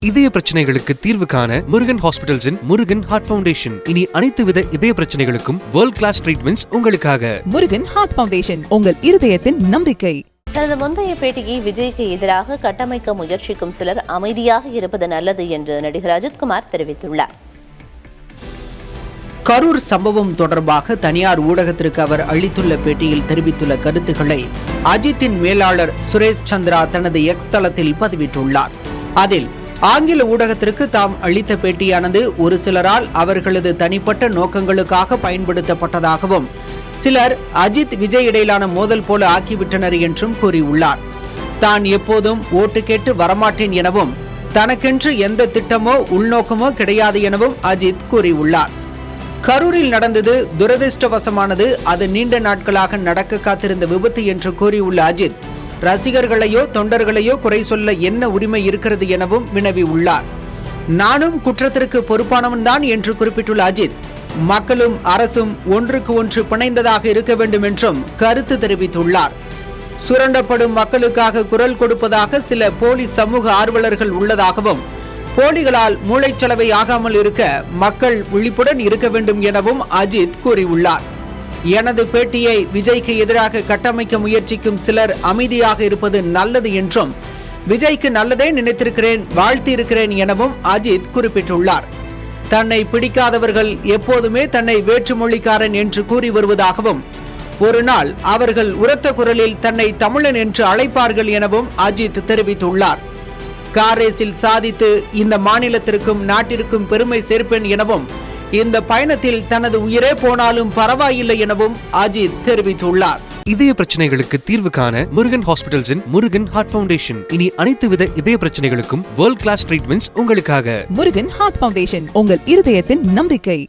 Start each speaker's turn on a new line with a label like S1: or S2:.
S1: இதய பிரச்சனைகளுக்கு தீர்வு காண முருகன் ஹாஸ்பிடல்ஸின் முருகன் ஹார்ட் ஃபவுண்டேஷன். இனி அனைத்து வித இதய பிரச்சனைகளுக்கும் வேர்ல்ட் கிளாஸ் ட்ரீட்மெண்ட்ஸ் உங்களுக்காக.
S2: முருகன் ஹார்ட் ஃபவுண்டேஷன், உங்கள் இருதயத்தின் நம்பிக்கை.
S3: தனது முந்தைய பேட்டியை விஜய்க்கு எதிராக கட்டமைக்க முயற்சிக்கும் சிலர் அமைதியாக இருப்பது நல்லது என்று நடிகர் அஜித்குமார் தெரிவித்துள்ளார்.
S4: கரூர் சம்பவம் தொடர்பாக தனியார் ஊடகத்திற்கு அவர் அளித்துள்ள பேட்டியில் தெரிவித்துள்ள கருத்துக்களை அஜித்தின் மேலாளர் சுரேஷ் சந்திரா தனது எக்ஸ் தளத்தில் பதிவிட்டுள்ளார். அதில் ஆங்கில ஊடகத்திற்கு தாம் அளித்த பேட்டியானது ஒரு சிலரால் அவர்களது தனிப்பட்ட நோக்கங்களுக்காக பயன்படுத்தப்பட்டதாகவும் சிலர் அஜித் விஜய் இடையிலான மோதல் போல ஆக்கிவிட்டனர் என்றும் கூறியுள்ளார். தான் எப்போதும் ஓட்டு கேட்டு வரமாட்டேன் எனவும் தனக்கென்று எந்த திட்டமோ உள்நோக்கமோ கிடையாது எனவும் அஜித் கூறியுள்ளார். கரூரில் நடந்தது துரதிருஷ்டவசமானது, அது நீண்ட நாட்களாக நடக்க காத்திருந்த விபத்து என்று கூறியுள்ள அஜித், ரசிகர்களையோ தொண்டர்களையோ குறை சொல்ல என்ன உரிமை இருக்கிறது எனவும் வினவி உள்ளார். நானும் குற்றத்திற்கு பொறுப்பானவன் தான் என்று குறிப்பிட்டுள்ள அஜித், மக்களும் அரசும் ஒன்றுக்கு ஒன்று பிணைந்ததாக இருக்க வேண்டும் என்றும் கருத்து தெரிவித்துள்ளார். சுரண்டப்படும் மக்களுக்காக குரல் கொடுப்பதாக சில போலி சமூக ஆர்வலர்கள் உள்ளதாகவும் போலிகளால் மூளைச்சலவை ஆகாமல் இருக்க மக்கள் விழிப்புடன் இருக்க வேண்டும் எனவும் அஜித் கூறியுள்ளார். எனது பேட்டியை விஜய்க்கு எதிராக கட்டமைக்க முயற்சிக்கும் சிலர் அமைதியாக இருப்பது நல்லது என்றும் விஜய்க்கு நல்லதே நினைத்திருக்கிறேன், வாழ்த்தியிருக்கிறேன் எனவும் அஜித் குறிப்பிட்டுள்ளார். தன்னை பிடிக்காதவர்கள் எப்போதுமே தன்னை வேற்றுமொழிக்காரன் என்று கூறி வருவதாகவும் ஒரு நாள் அவர்கள் உரத்த குரலில் தன்னை தமிழன் என்று அழைப்பார்கள் எனவும் அஜித் தெரிவித்துள்ளார். காரேஸில் சாதித்து இந்த மாநிலத்திற்கும் நாட்டிற்கும் பெருமை சேர்ப்பேன் எனவும் இந்த பயணத்தில் தனது உயிரே போனாலும் பரவாயில்லை எனவும் அஜித் தெரிவித்துள்ளார்.
S1: இதய பிரச்சனைகளுக்கு தீர்வு காண முருகன் ஹாஸ்பிடல்ஸின் முருகன் ஹார்ட் ஃபவுண்டேஷன். இனி அனைத்து வித இதய பிரச்சனைகளுக்கும் வேர்ல்ட் கிளாஸ் ட்ரீட்மெண்ட்ஸ் உங்களுக்காக.
S2: முருகன் ஹார்ட் ஃபவுண்டேஷன், உங்கள் இருதயத்தின் நம்பிக்கை.